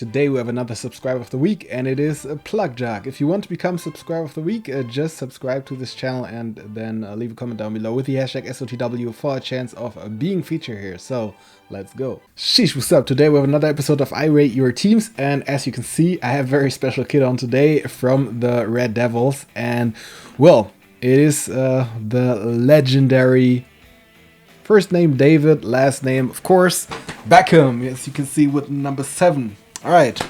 Today we have another subscriber of the week, and it is Plugjack. If you want to become subscriber of the week, just subscribe to this channel and then leave a comment down below with the hashtag SOTW for a chance of being featured here. So let's go. Sheesh, what's up? Today we have another episode of I Rate Your Teams, and as you can see, I have a very special kid on today from the Red Devils, and well, it is the legendary first name David, last name, of course, Beckham, as you can see with number 7. All right.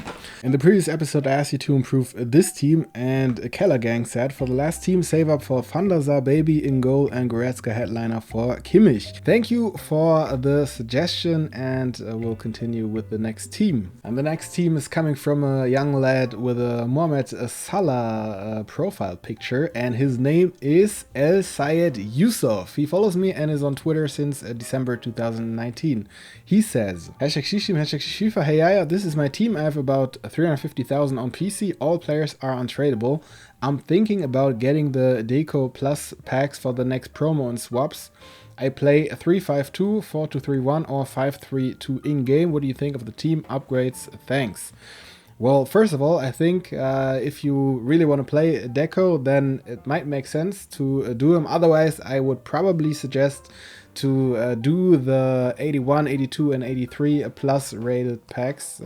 In the previous episode, I asked you to improve this team, and Keller Gang said, for the last team, save up for Van der Sar Baby in goal and Goretzka headliner for Kimmich. Thank you for the suggestion, and we'll continue with the next team. And the next team is coming from a young lad with a Mohamed Salah profile picture, and his name is El Sayed Yusuf. He follows me and is on Twitter since December 2019. He says, hashtag Shishim, hashtag FIFA, hey YAYA, this is my team. I have about 350,000 on PC. All players are untradeable. I'm thinking about getting the Deco Plus packs for the next promo and swaps. I play 3-5-2, 4-2-3-1 or 5-3-2 in-game. What do you think of the team upgrades? Thanks. Well, first of all, I think if you really want to play Deco, then it might make sense to do them. Otherwise, I would probably suggest to do the 81, 82 and 83 plus rated packs,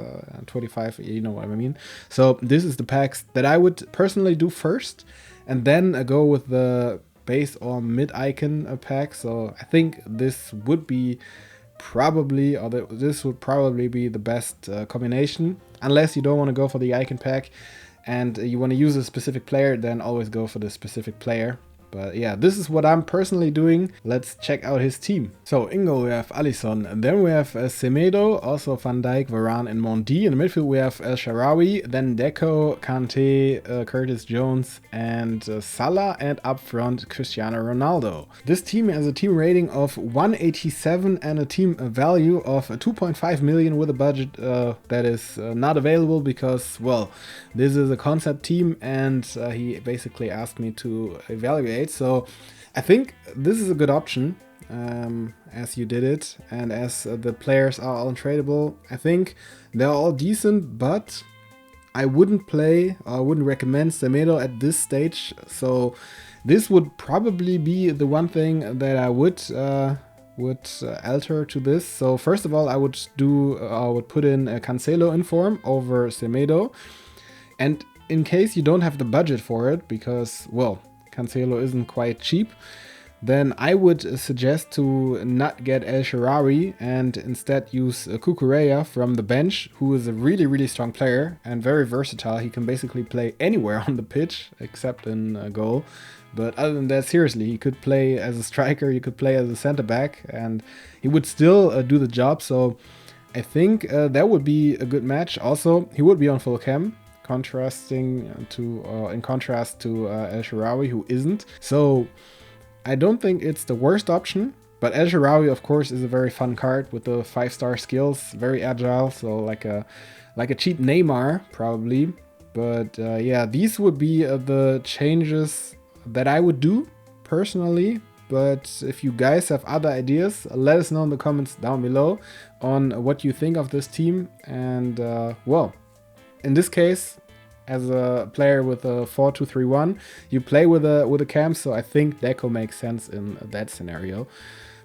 25, you know what I mean. So this is the packs that I would personally do first, and then go with the base or mid icon pack. So I think this would be probably, this would probably be the best combination, unless you don't want to go for the icon pack and you want to use a specific player, then always go for the specific player. But yeah, this is what I'm personally doing. Let's check out his team. So in goal we have Alisson, and then we have Semedo, also Van Dijk, Varane and Mondi. In the midfield we have El Shaarawy, then Deco, Kante, Curtis Jones and Salah, and up front Cristiano Ronaldo. This team has a team rating of 187 and a team value of 2.5 million with a budget that is not available because, well, this is a concept team and he basically asked me to evaluate. So I think this is a good option as you did it, and as the players are all untradeable. I think they're all decent, but I wouldn't play or I wouldn't recommend Semedo at this stage. So this would probably be the one thing that I would alter to this. So first of all, I would put in Cancelo in form over Semedo, and in case you don't have the budget for it, because, well, Cancelo isn't quite cheap, then I would suggest to not get El Shaarawy and instead use Cucurella from the bench, who is a really, really strong player and very versatile. He can basically play anywhere on the pitch except in a goal. But other than that, seriously, he could play as a striker, he could play as a center back, and he would still do the job. So I think that would be a good match. Also, he would be on full cam, in contrast to El Shaarawy, who isn't. So I don't think it's the worst option, but El Shaarawy, of course, is a very fun card with the 5-star skills, very agile, so like a cheap Neymar probably. But yeah, these would be the changes that I would do personally. But if you guys have other ideas, let us know in the comments down below on what you think of this team. And well, in this case, as a player with a 4-2-3-1, you play with a cam, so I think Deco makes sense in that scenario.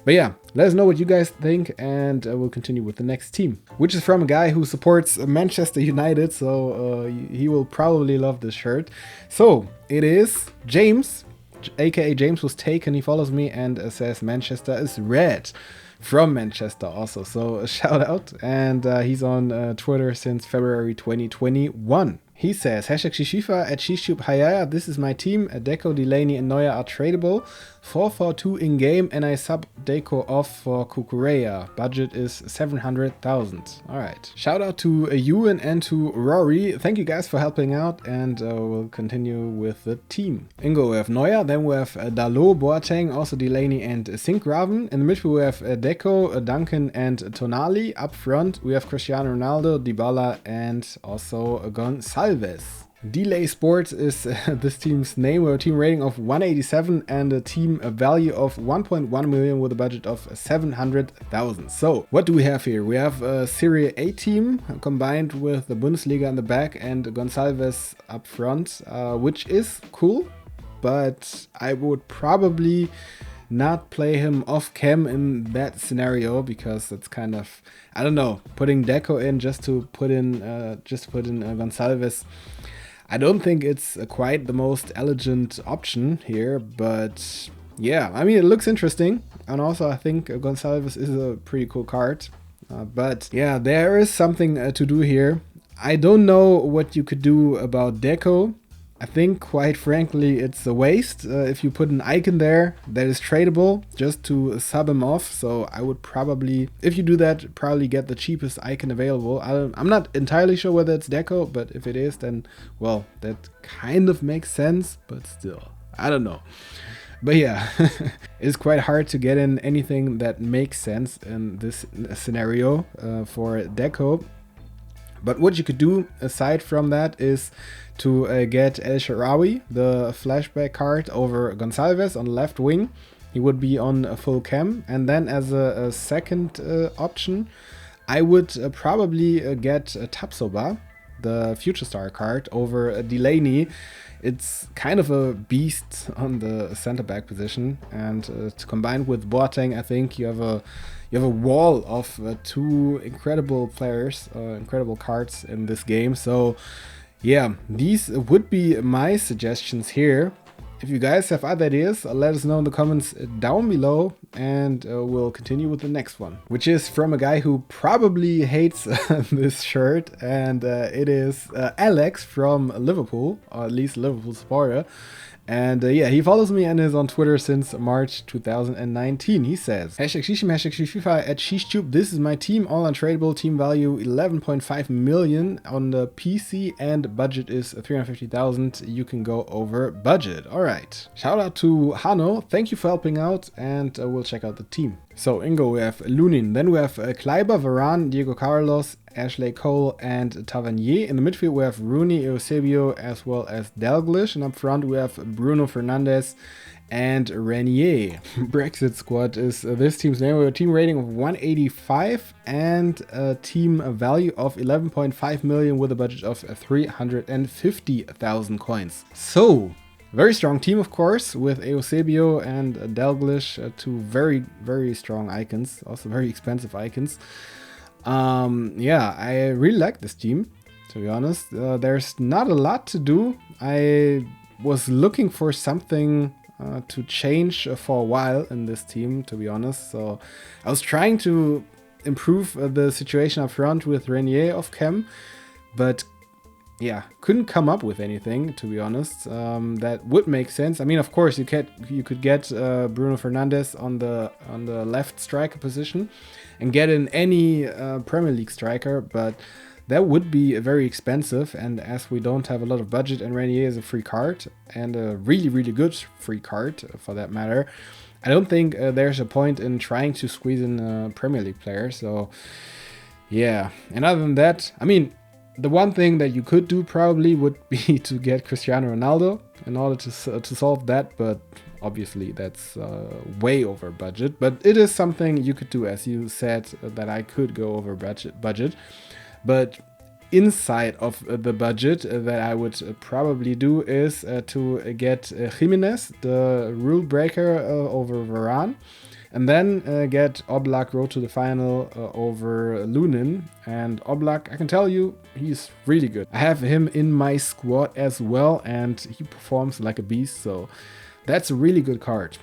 But yeah, let us know what you guys think, and we'll continue with the next team, which is from a guy who supports Manchester United, so he will probably love this shirt. So it is James, aka James was taken. He follows me and says Manchester is red. From Manchester also, so a shout out, and he's on Twitter since February 2021. He says, hashtag Shishifa at ShishTube, hi YAYA, this is my team. Deco, Delaney and Neuer are tradable. 4-4-2 in game, and I sub Deco off for Cucurella. Budget is 700,000. Alright. Shout out to Ewan and to Rory. Thank you guys for helping out, and we'll continue with the team. In goal we have Neuer, then we have Dalot, Boateng, also Delaney and Sinkgraven. In the midfield we have Deco, Duncan and Tonali. Up front we have Cristiano Ronaldo, Dybala and also Gonçalves. Delay Sports is this team's name, with a team rating of 187 and a team value of 1.1 million with a budget of 700,000. So what do we have here? We have a Serie A team combined with the Bundesliga in the back and Gonçalves up front, which is cool, but I would probably not play him off cam in that scenario, because it's kind of, I don't know, putting Deco in just to put in Gonçalves. I don't think it's quite the most elegant option here, but yeah, I mean, it looks interesting. And also I think Gonçalves is a pretty cool card. But yeah, there is something to do here. I don't know what you could do about Deco. I think, quite frankly, it's a waste if you put an icon there that is tradable just to sub him off. So I would probably, if you do that, probably get the cheapest icon available. I'm not entirely sure whether it's Deco, but if it is, then, well, that kind of makes sense, but still, I don't know. But yeah, it's quite hard to get in anything that makes sense in this scenario for Deco. But what you could do aside from that is to get El Shaarawy, the flashback card, over Gonçalves on the left wing. He would be on full cam. And then as a second option, I would probably get Tapsoba, the Future Star card, over Delaney. It's kind of a beast on the center back position, and to combine with Boateng, I think you have a wall of two incredible players, incredible cards in this game. So yeah, these would be my suggestions here. If you guys have other ideas, let us know in the comments down below, and we'll continue with the next one, which is from a guy who probably hates this shirt, and it is Alex from Liverpool, or at least Liverpool supporter. And yeah, he follows me and is on Twitter since March 2019. He says, #Sheesh, #FIFA at SheeshTube. This is my team, all untradeable, team value 11.5 million on the PC, and budget is 350,000. You can go over budget. All right. Shout out to Hano. Thank you for helping out, and we'll check out the team. So in goal we have Lunin, then we have Kleiber, Varane, Diego Carlos, Ashley Cole, and Tavernier. In the midfield we have Rooney, Eusebio, as well as Dalglish, and up front we have Bruno Fernandes and Renier. Brexit Squad is this team's name, with a team rating of 185 and a team value of 11.5 million with a budget of 350,000 coins. So very strong team, of course, with Eusebio and Dalglish, two very, very strong icons, also very expensive icons. Yeah, I really like this team, to be honest. There's not a lot to do. I was looking for something to change for a while in this team, to be honest. So I was trying to improve the situation up front with Renier off cam, but yeah, couldn't come up with anything, to be honest, that would make sense. I mean, of course, you could get Bruno Fernandes on the left striker position and get in any Premier League striker, but that would be very expensive. And as we don't have a lot of budget, and Renier is a free card, and a really, really good free card for that matter, I don't think there's a point in trying to squeeze in a Premier League player. So yeah, and other than that, I mean, the one thing that you could do probably would be to get Cristiano Ronaldo in order to solve that, but obviously that's way over budget. But it is something you could do, as you said, that I could go over budget. But inside of the budget that I would probably do is to get Jimenez, the rule breaker, over Varane. And then get Oblak road to the final over Lunin. And Oblak, I can tell you, he's really good. I have him in my squad as well, and he performs like a beast. So that's a really good card.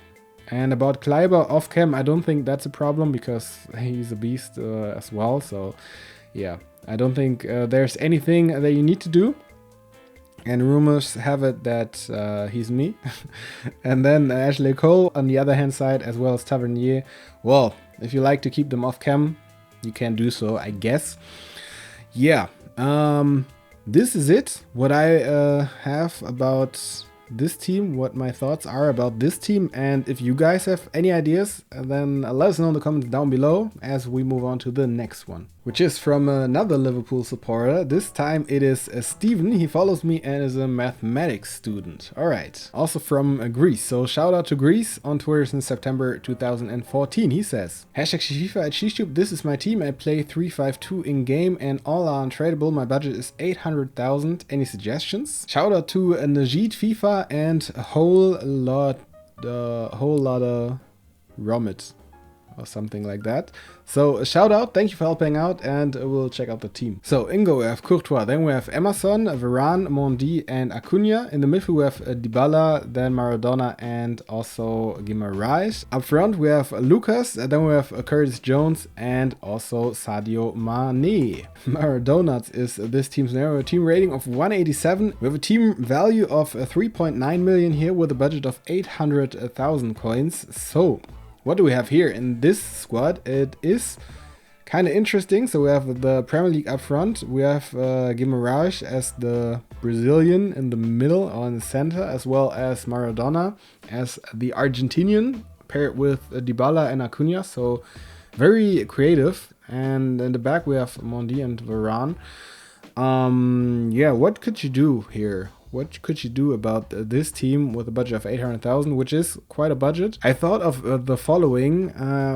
And about Kleiber off cam, I don't think that's a problem, because he's a beast as well. So yeah, I don't think there's anything that you need to do. And rumors have it that he's me. And then Ashley Cole on the other hand side, as well as Tavernier. Well, if you like to keep them off cam, you can do so, I guess. Yeah, this is it. What I have about this team, what my thoughts are about this team. And if you guys have any ideas, then let us know in the comments down below as we move on to the next one. which is from another Liverpool supporter. This time it is Steven. He follows me and is a mathematics student. Alright. Also from Greece. So shout out to Greece on Twitter since September 2014. He says, hashtag FIFA at SheeshTube. This is my team. I play 3-5-2 in game and all are untradeable. My budget is 800,000. Any suggestions? Shout out to Najid FIFA and a whole lot of Romit or something like that. So a shout out, thank you for helping out, and we'll check out the team. So Ingo, we have Courtois, then we have Emerson, Varane, Mondi, and Acuna. In the midfield we have Dybala, then Maradona, and also Guimaraes. Up front we have Lucas, then we have Curtis Jones, and also Sadio Mane. Maradona is this team's name. We have a team rating of 187. We have a team value of 3.9 million here with a budget of 800,000 coins. So what do we have here in this squad? It is kind of interesting. So we have the Premier League up front. We have Guimaraes as the Brazilian in the middle or in the center, as well as Maradona as the Argentinian paired with Dybala and Acuna. So very creative. And in the back we have Mondi and Varane. Yeah, what could you do here? What could you do about this team with a budget of 800,000, which is quite a budget? I thought of the following.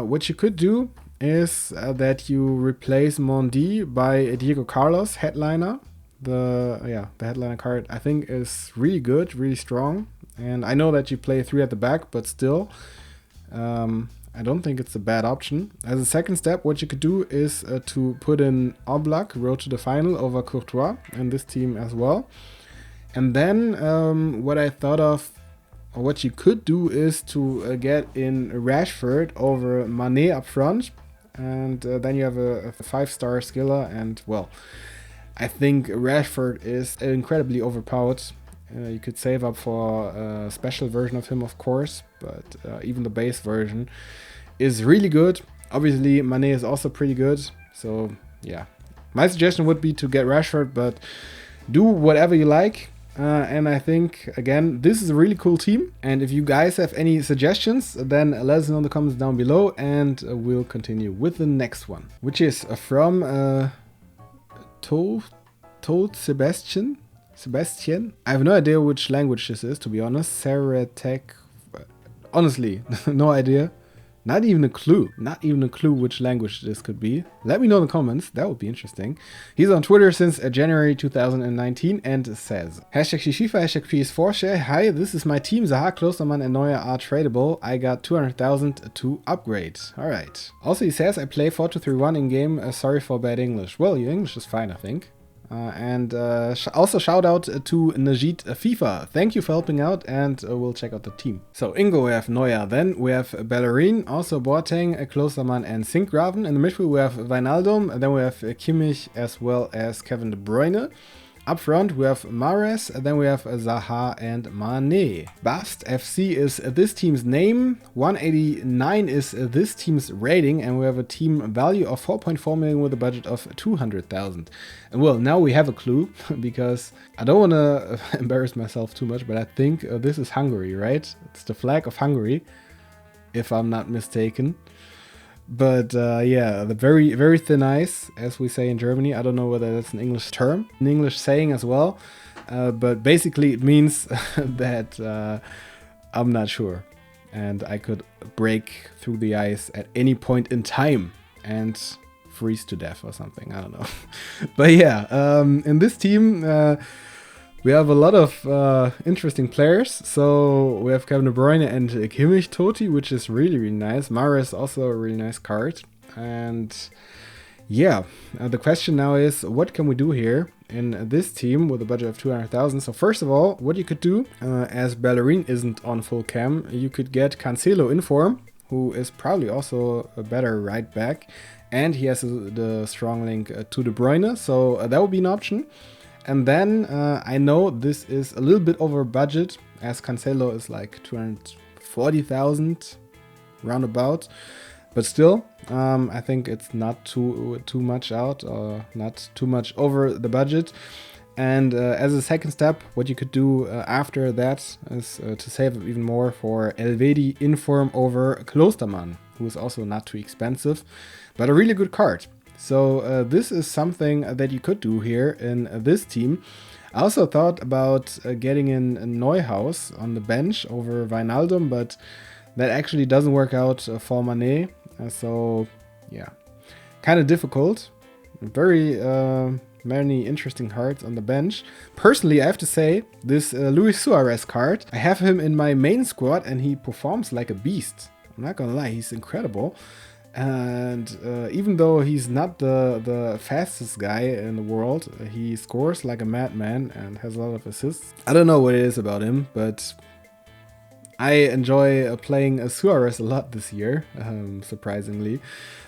What you could do is that you replace Mondi by Diego Carlos, headliner. The headliner card I think is really good, really strong. And I know that you play 3 at the back, but still, I don't think it's a bad option. As a second step, what you could do is to put in Oblak, road to the final, over Courtois in this team as well. And then what I thought of, or what you could do, is to get in Rashford over Mane up front. And then you have a 5-star skiller. And well, I think Rashford is incredibly overpowered. You could save up for a special version of him, of course. But even the base version is really good. Obviously, Mane is also pretty good. So yeah, my suggestion would be to get Rashford, but do whatever you like. And I think, again, this is a really cool team. And if you guys have any suggestions, then let us know in the comments down below, and we'll continue with the next one, which is from Toad Sebastian. I have no idea which language this is, to be honest. Saratech. Honestly, no idea. Not even a clue which language this could be. Let me know in the comments, that would be interesting. He's on Twitter since January 2019 and says, hashtag FIFA, hashtag PS4 share. Hi, this is my team. Zaha, Klostermann, and Neuer are tradable. I got 200,000 to upgrade. Alright. Also, he says, I play 4-2-3-1 in game. Sorry for bad English. Well, your English is fine, I think. Also shout out to Najid FIFA. Thank you for helping out, and we'll check out the team. So Ingo, we have Neuer, then we have Bellerin, also Boateng, Klostermann, and Sinkgraven. In the midfield we have Wijnaldum, and then we have Kimmich as well as Kevin De Bruyne. Up front we have Mahrez, then we have Zaha and Mane. Bast FC is this team's name, 189 is this team's rating, and we have a team value of 4.4 million with a budget of 200,000. And well, now we have a clue, because I don't want to embarrass myself too much, but I think this is Hungary, right? It's the flag of Hungary, if I'm not mistaken. But yeah, the very, very thin ice, as we say in Germany. I don't know whether that's an English term, an English saying as well. But basically it means that I'm not sure. And I could break through the ice at any point in time and freeze to death or something. I don't know. But yeah, in this team, we have a lot of interesting players. So we have Kevin De Bruyne and Kimmich Totti, which is really, really nice. Mahrez also a really nice card. And yeah, the question now is, what can we do here in this team with a budget of 200,000? So first of all, what you could do, as Bellerin isn't on full cam, you could get Cancelo in form, who is probably also a better right back. And he has the strong link to De Bruyne, so that would be an option. And then I know this is a little bit over budget, as Cancelo is like 240,000 roundabout. But still, I think it's not too much out, or not too much over the budget. And as a second step, what you could do after that is to save even more for Elvedi in form over Klostermann, who is also not too expensive, but a really good card. So this is something that you could do here in this team. I also thought about getting in Neuhaus on the bench over Wijnaldum, but that actually doesn't work out for Mané. So yeah, kind of difficult. Very many interesting cards on the bench. Personally, I have to say, this Luis Suarez card, I have him in my main squad and he performs like a beast. I'm not gonna lie, he's incredible. And even though he's not the fastest guy in the world, he scores like a madman and has a lot of assists. I don't know what it is about him, but I enjoy playing Suarez a lot this year, surprisingly.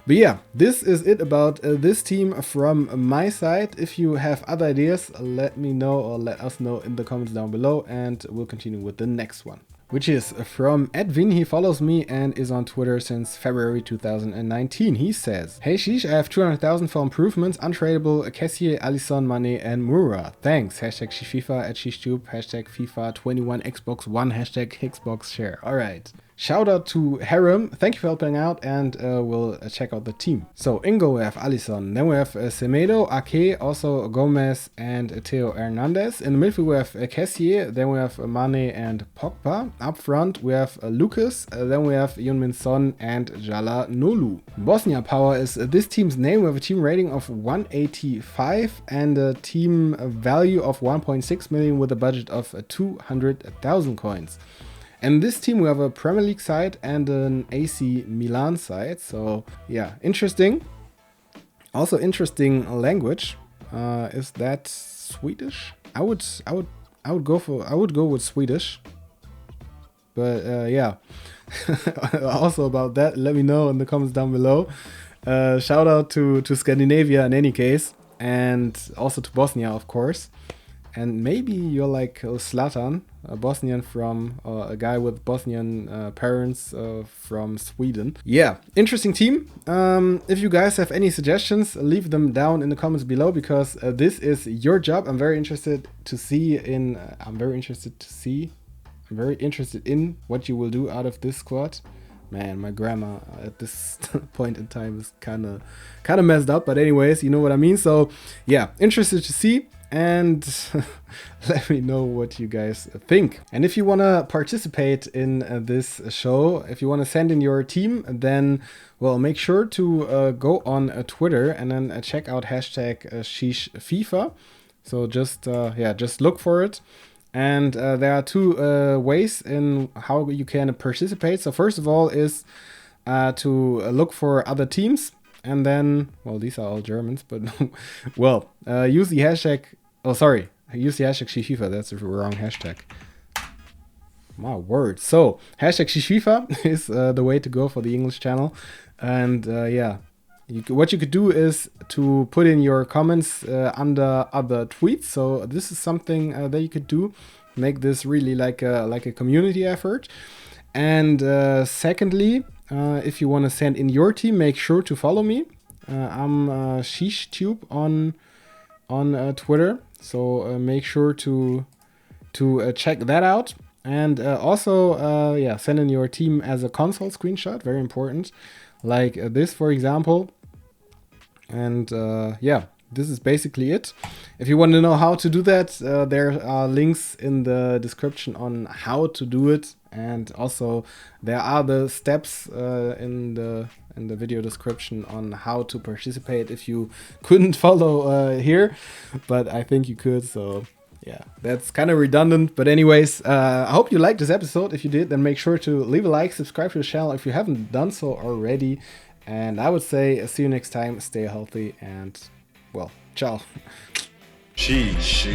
But yeah, this is it about this team from my side. If you have other ideas, let me know or let us know in the comments down below, and we'll continue with the next one, which is from Edwin. He follows me and is on Twitter since February 2019. He says, "Hey Sheesh, I have 200,000 for improvements, untradeable Kessié, Alisson, Mané and Moura. Thanks. Hashtag SheeshFifa at SheeshTube, hashtag FIFA 21 Xbox One, hashtag Xbox Share." All right. Shout out to Harem, thank you for helping out, and we'll check out the team. So Ingo, we have Alisson, then we have Semedo, Ake, also Gomez and Theo Hernandez. In the midfield we have Kessié, then we have Mane and Pogba. Up front we have Lucas, then we have Heung-min Son and Jala Nolu. Bosnia Power is this team's name. We have a team rating of 185 and a team value of 1.6 million with a budget of 200,000 coins. And this team, we have a Premier League side and an AC Milan side. So yeah, interesting. Also interesting language. Is that Swedish? I would go with Swedish. But yeah. Also about that, let me know in the comments down below. Shout out to Scandinavia in any case, and also to Bosnia, of course. And maybe you're like Zlatan, a Bosnian from a guy with Bosnian parents from Sweden. Yeah, interesting team. If you guys have any suggestions, leave them down in the comments below, because this is your job. I'm very interested to see in. I'm very interested in what you will do out of this squad. Man, my grammar at this point in time is kind of messed up. But anyways, you know what I mean. So yeah, interested to see. And let me know what you guys think. And if you want to participate in this show, if you want to send in your team, then, well, make sure to go on Twitter and then check out hashtag SheeshFifa. So just look for it. And there are two ways in how you can participate. So first of all is to look for other teams. And then, well, these are all Germans, but well, use the hashtag. Oh, sorry. Use the hashtag SheeshFifa. That's the wrong hashtag. My word. So, hashtag SheeshFifa is the way to go for the English channel. And yeah, what you could do is to put in your comments under other tweets. So, this is something that you could do. Make this really like a community effort. And secondly, if you want to send in your team, make sure to follow me. I'm SheeshTube on Twitter. So make sure to check that out, and also yeah, send in your team as a console screenshot, very important, like this for example. And yeah, this is basically it. If you want to know how to do that, there are links in the description on how to do it, and also there are the steps in the video description on how to participate if you couldn't follow here, but I think you could. So yeah, that's kind of redundant, but anyways, I hope you liked this episode. If you did, then make sure to leave a like, subscribe to the channel if you haven't done so already, and I would say see you next time. Stay healthy and, well, ciao. Sheesh.